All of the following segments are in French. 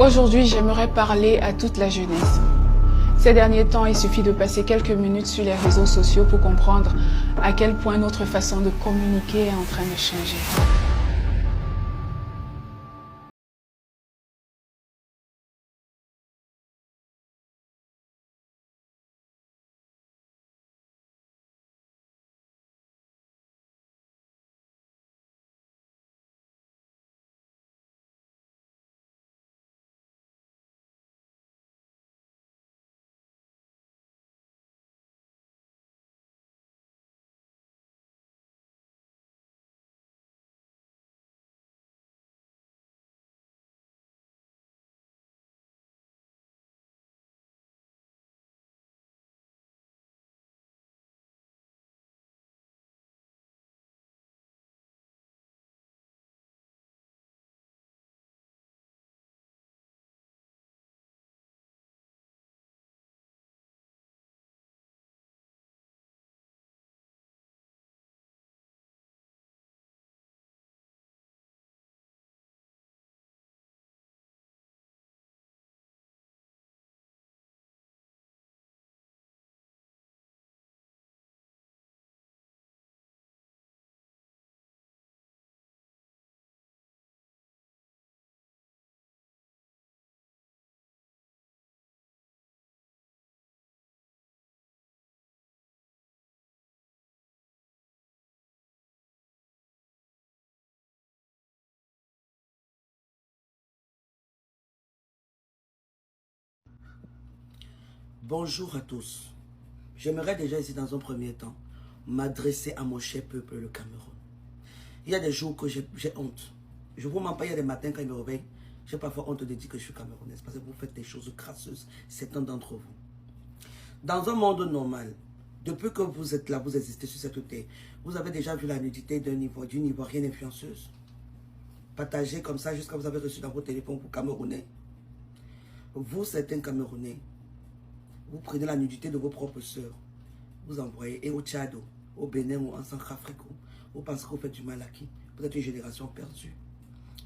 Aujourd'hui, j'aimerais parler à toute la jeunesse. Ces derniers temps, il suffit de passer quelques minutes sur les réseaux sociaux pour comprendre à quel point notre façon de communiquer est en train de changer. Bonjour à tous. J'aimerais déjà ici dans un premier temps m'adresser à mon cher peuple, le Cameroun. Il y a des jours que j'ai honte. Je ne vous mens pas, il y a des matins quand je me réveille, j'ai parfois honte de dire que je suis camerounaise parce que vous faites des choses crasseuses, certains d'entre vous. Dans un monde normal, depuis que vous êtes là, vous existez sur cette terre, vous avez déjà vu la nudité d'une Ivoirienne influenceuse partagée comme ça jusqu'à vous avez reçu dans vos téléphones pour Camerounais. Vous, certains Camerounais, vous prenez la nudité de vos propres sœurs, vous envoyez, et au Tchad, au Bénin ou en Centrafrique, vous pensez que vous faites du mal à qui? Vous êtes une génération perdue.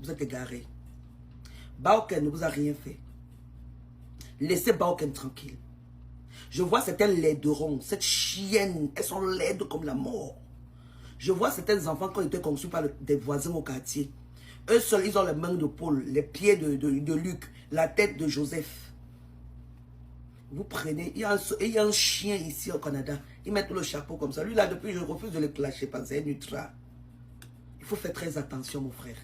Vous êtes égarés. Baoken ne vous a rien fait. Laissez Baoken tranquille. Je vois certaines laiderons, cette chienne, elles sont laides comme la mort. Je vois certains enfants qui ont été conçus par des voisins au quartier. Eux seuls, ils ont les mains de Paul, les pieds de Luc, la tête de Joseph. Vous prenez, il y a un chien ici au Canada, ils mettent le chapeau comme ça. Lui là, depuis, je refuse de le clasher parce que c'est un ultra. Il faut faire très attention, mon frère.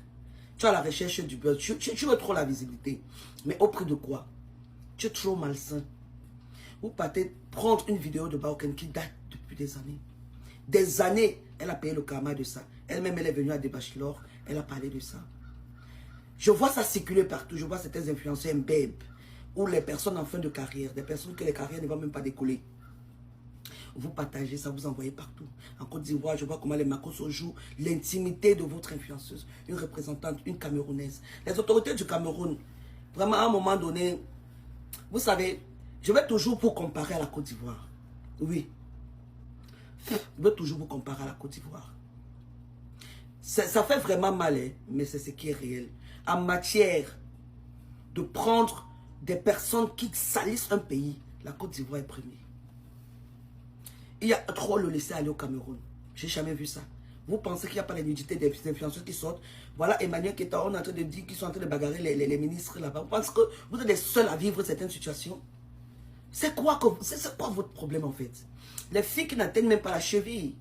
Tu as la recherche du buzz, tu veux trop la visibilité. Mais au prix de quoi? Tu es trop malsain. Vous partez prendre une vidéo de Baoken qui date depuis des années. Des années, elle a payé le karma de ça. Elle-même, elle est venue à des bachelors, elle a parlé de ça. Je vois ça circuler partout, je vois certains influenceurs mbeb, ou les personnes en fin de carrière, des personnes que les carrières ne vont même pas décoller. Vous partagez ça, vous envoyez partout. En Côte d'Ivoire, je vois comment les Macos jouent l'intimité de votre influenceuse, une représentante, une Camerounaise. Les autorités du Cameroun, vraiment à un moment donné, vous savez, je vais toujours vous comparer à la Côte d'Ivoire. Oui. Je vais toujours vous comparer à la Côte d'Ivoire. Ça fait vraiment mal, hein, mais c'est ce qui est réel. En matière de prendre des personnes qui salissent un pays, la Côte d'Ivoire est première. Il y a trop le laisser aller au Cameroun. J'ai jamais vu ça. Vous pensez qu'il n'y a pas les nudités des influenceurs qui sortent? Voilà Emmanuel qui est en train de dire qu'ils sont en train de bagarrer les ministres là-bas. Vous pensez que vous êtes les seuls à vivre certaines situations? C'est quoi votre problème en fait? Les filles qui n'atteignent même pas la cheville.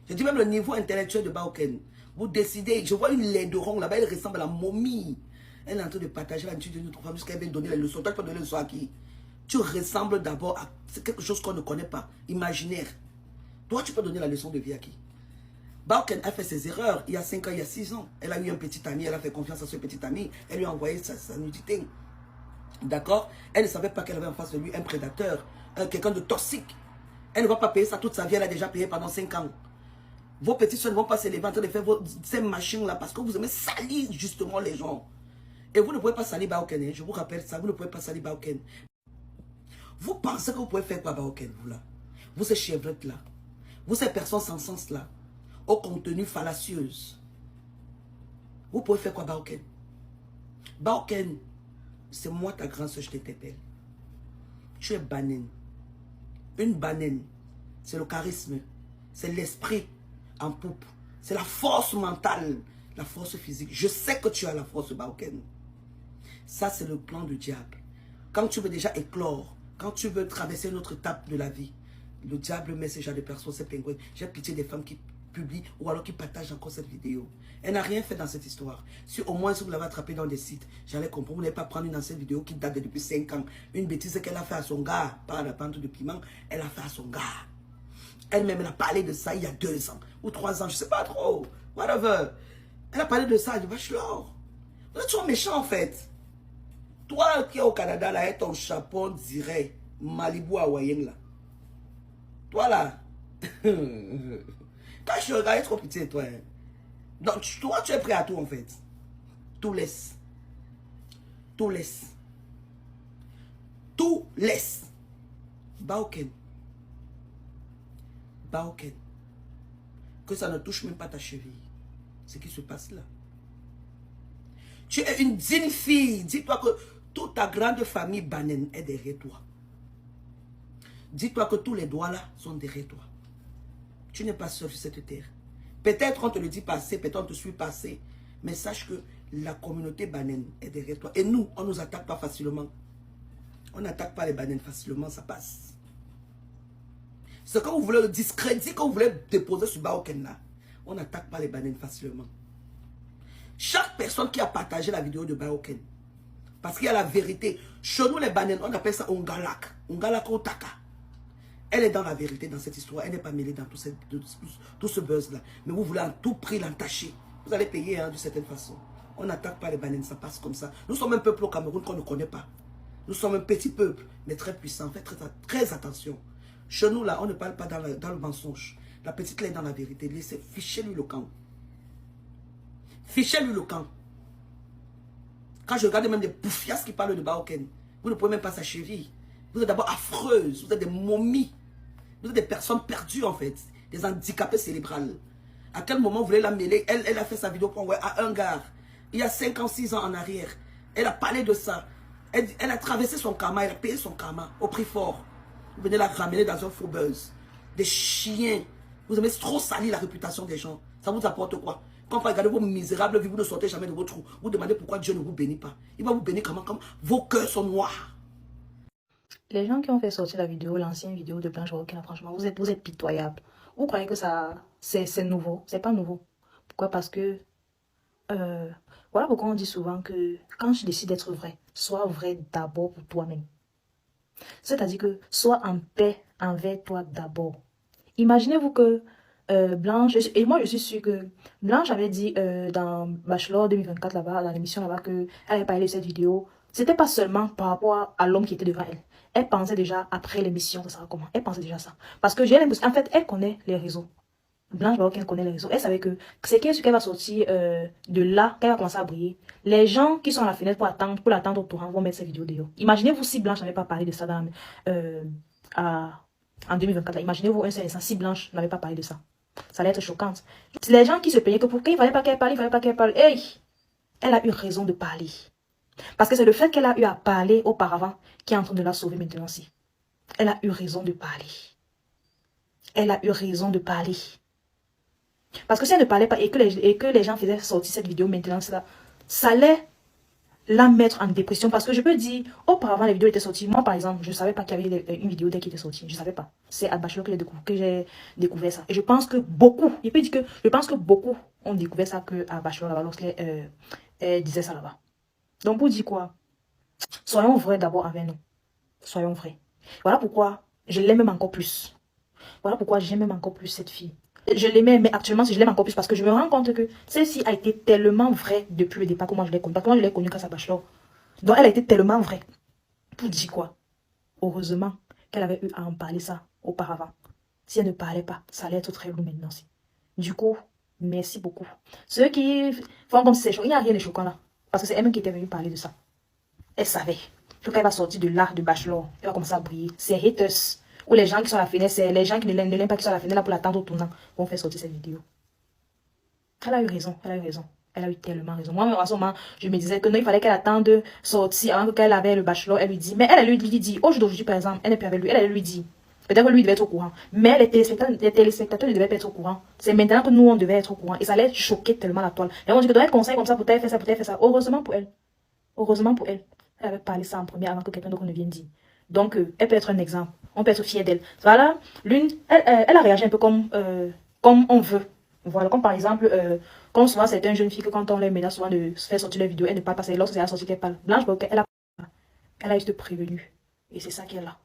Je dis même le niveau intellectuel de Baoken. Vous décidez, je vois une laideron là-bas, elle ressemble à la momie. Elle est en train de partager l'attitude de notre femme jusqu'à elle donner les leçons. Toi, tu peux donner les leçons à qui? Tu ressembles d'abord à quelque chose qu'on ne connaît pas, imaginaire. Toi, tu peux donner la leçon de vie à qui? Baoken a fait ses erreurs il y a 5 ans, il y a 6 ans. Elle a eu un petit ami, elle a fait confiance à ce petit ami. Elle lui a envoyé sa nudité. D'accord? Elle ne savait pas qu'elle avait en face de lui un prédateur, quelqu'un de toxique. Elle ne va pas payer ça toute sa vie, elle a déjà payé pendant 5 ans. Vos petits soeurs ne vont pas se lever en train de faire ces machines-là parce que vous aimez salir justement les gens. Et vous ne pouvez pas salir Baoken, hein? Je vous rappelle ça, vous ne pouvez pas salir Baoken. Vous pensez que vous pouvez faire quoi Baoken, vous là? Vous ces chevrettes là, vous ces personnes sans sens là, au contenu fallacieuse. Vous pouvez faire quoi Baoken? Baoken, c'est moi ta grande soeur, je t'interpelle. Tu es banane. Une banane, c'est le charisme, c'est l'esprit en poupe, c'est la force mentale, la force physique. Je sais que tu as la force baoken. Ça, c'est le plan du diable. Quand tu veux déjà éclore, quand tu veux traverser une autre étape de la vie, le diable met ce genre de personnes, ces pingouins. J'ai pitié des femmes qui publient ou alors qui partagent encore cette vidéo. Elle n'a rien fait dans cette histoire. Si au moins si vous l'avez attrapé dans des sites, j'allais comprendre. Vous n'allez pas prendre une ancienne vidéo qui date de depuis 5 ans. Une bêtise qu'elle a fait à son gars, par la pente de piment, elle a fait à son gars. Elle-même, elle a parlé de ça il y a 2 ans ou 3 ans, je ne sais pas trop. Whatever. Elle a parlé de ça, du bachelor. Vous êtes trop méchant en fait. Toi qui es au Canada, là, avec ton chapeau, on dirait Malibu hawaïen là. Toi là. Quand je regarde, trop pitié toi. Hein. Donc toi, tu es prêt à tout en fait. Tout laisse. Tout laisse. Tout laisse. Baoken. Baoken. Que ça ne touche même pas ta cheville. Ce qui se passe là. Tu es une digne fille. Dis-toi que toute ta grande famille banane est derrière toi. Dis-toi que tous les doigts là sont derrière toi. Tu n'es pas seul sur cette terre. Peut-être on te le dit passer, peut-être on te suit passer. Mais sache que la communauté banane est derrière toi. Et nous, on ne nous attaque pas facilement. On n'attaque pas les bananes facilement, ça passe. Ce que vous voulez, le discrédit que vous voulez déposer sur Baoken là, on n'attaque pas les bananes facilement. Chaque personne qui a partagé la vidéo de Baoken, parce qu'il y a la vérité. Chez nous, les bananes, on appelle ça Ongalak. Ongalak Otaka. Elle est dans la vérité dans cette histoire. Elle n'est pas mêlée dans tout ce buzz-là. Mais vous voulez à tout prix l'entacher. Vous allez payer hein, d'une certaine façon. On n'attaque pas les bananes, ça passe comme ça. Nous sommes un peuple au Cameroun qu'on ne connaît pas. Nous sommes un petit peuple, mais très puissant. Faites très attention. Chez nous, là, on ne parle pas dans le mensonge. La petite là est dans la vérité. Laissez, fichez-lui le camp. Fichez-lui le camp. Quand je regarde même des bouffias qui parlent de Baoken, vous ne pouvez même pas sa cheville. Vous êtes d'abord affreuses, vous êtes des momies. Vous êtes des personnes perdues en fait, des handicapés cérébrales. À quel moment vous voulez la mêler? Elle a fait sa vidéo pour à un gars, il y a 5 ans, 6 ans en arrière. Elle a parlé de ça. Elle a traversé son karma, elle a payé son karma au prix fort. Vous venez la ramener dans un faux buzz. Des chiens. Vous aimez trop salir la réputation des gens. Ça vous apporte quoi? Quand vous regardez vos misérables vies, vous ne sortez jamais de votre trou. Vous demandez pourquoi Dieu ne vous bénit pas. Il va vous bénir comment? Vos cœurs sont noirs. Les gens qui ont fait sortir la vidéo, l'ancienne vidéo de Blanche Baoken, franchement, vous êtes pitoyables. Vous croyez que ça, c'est nouveau? C'est pas nouveau. Pourquoi? Parce que, voilà pourquoi on dit souvent que quand tu décides d'être vrai, sois vrai d'abord pour toi-même. C'est-à-dire que sois en paix envers toi d'abord. Imaginez-vous que Blanche, et moi je suis sûre que Blanche avait dit dans Bachelor 2024 là-bas, dans l'émission là-bas, qu'elle avait parlé de cette vidéo. C'était pas seulement par rapport à l'homme qui était devant elle. Elle pensait déjà après l'émission, ça sera comment. Elle pensait déjà ça. Parce que j'ai l'impression, en fait, elle connaît les réseaux. Blanche Baoken connaît les réseaux. Elle savait que c'est qu'elle va sortir de là, qu'elle va commencer à briller. Les gens qui sont à la fenêtre pour l'attendre au torrent vont mettre cette vidéo dehors. Imaginez-vous si Blanche n'avait pas parlé de ça en 2024. Imaginez-vous un seul instant si Blanche n'avait pas parlé de ça. Ça allait être choquant. Les gens qui se plaignaient que pour qu'il ne fallait pas qu'elle parle, il ne fallait pas qu'elle parle. Hey, elle a eu raison de parler. Parce que c'est le fait qu'elle a eu à parler auparavant qui est en train de la sauver maintenant aussi. Elle a eu raison de parler. Elle a eu raison de parler. Parce que si elle ne parlait pas et que les gens faisaient sortir cette vidéo maintenant, ça allait la mettre en dépression. Parce que je peux dire, auparavant les vidéos étaient sorties. Moi par exemple, je ne savais pas qu'il y avait une vidéo qui était sortie. Je ne savais pas. C'est à Bachelor que j'ai découvert ça. Et je pense que beaucoup, je pense que beaucoup ont découvert ça à Bachelor là-bas lorsqu'elle disait ça là-bas. Donc pour dire quoi? Soyons vrais d'abord avec nous. Soyons vrais. Voilà pourquoi je l'aime même encore plus. Voilà pourquoi j'aime même encore plus cette fille. Je l'aimais, mais actuellement, je l'aime encore plus parce que je me rends compte que celle-ci a été tellement vraie depuis le départ, comment je l'ai connue. Parce que moi, je l'ai connue grâce à Bachelor. Donc, elle a été tellement vraie. Pour dire quoi? Heureusement qu'elle avait eu à en parler ça auparavant. Si elle ne parlait pas, ça allait être très lourd maintenant aussi. Du coup, merci beaucoup. Ceux qui font comme si c'est choquant, il n'y a rien de choquant là. Parce que c'est elle-même qui était venue parler de ça. Elle savait que quand elle va sortir de là, de Bachelor, elle va commencer à briller. C'est haters. Ou les gens qui sont à la fenêtre, c'est les gens qui ne l'aiment pas, qui sont à la fenêtre là pour l'attendre au tournant, vont faire sortir cette vidéo. Elle a eu raison, elle a eu raison. Elle a eu tellement raison. Moi, à ce moment, je me disais que non, il fallait qu'elle attende sortir avant qu'elle avait le bachelor. Elle lui dit, mais elle lui dit, aujourd'hui, par exemple, elle n'est plus avec lui. Elle lui dit, peut-être que lui devait être au courant. Mais les téléspectateurs ne devaient pas être au courant. C'est maintenant que nous, on devait être au courant. Et ça allait choquer tellement la toile. Et on dit que donner conseil comme ça, peut-être faire ça, peut-être faire ça. Heureusement pour elle. Heureusement pour elle. Elle avait parlé ça en premier avant que quelqu'un d'autre ne vienne dire. Donc, elle peut être un exemple. On peut être fier d'elle. Voilà, l'une, elle a réagi un peu comme on veut. Voilà, comme par exemple, comme souvent certaines jeunes filles que quand on les menace souvent de faire sortir leur vidéo, elles ne parlent pas, c'est lorsque c'est la sortie qu'elle parle. Blanche, elle a juste prévenu. Et c'est ça qu'elle a.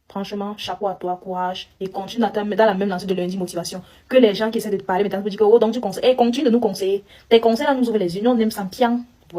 Franchement, chapeau à toi, courage. Et continue dans la même lancée de lundi motivation. Que les gens qui essaient de te parler, maintenant, vous disent que, oh, donc tu conseilles. Et continue de nous conseiller. Tes conseils là nous ouvrent les yeux. Nous, on aime ça bien.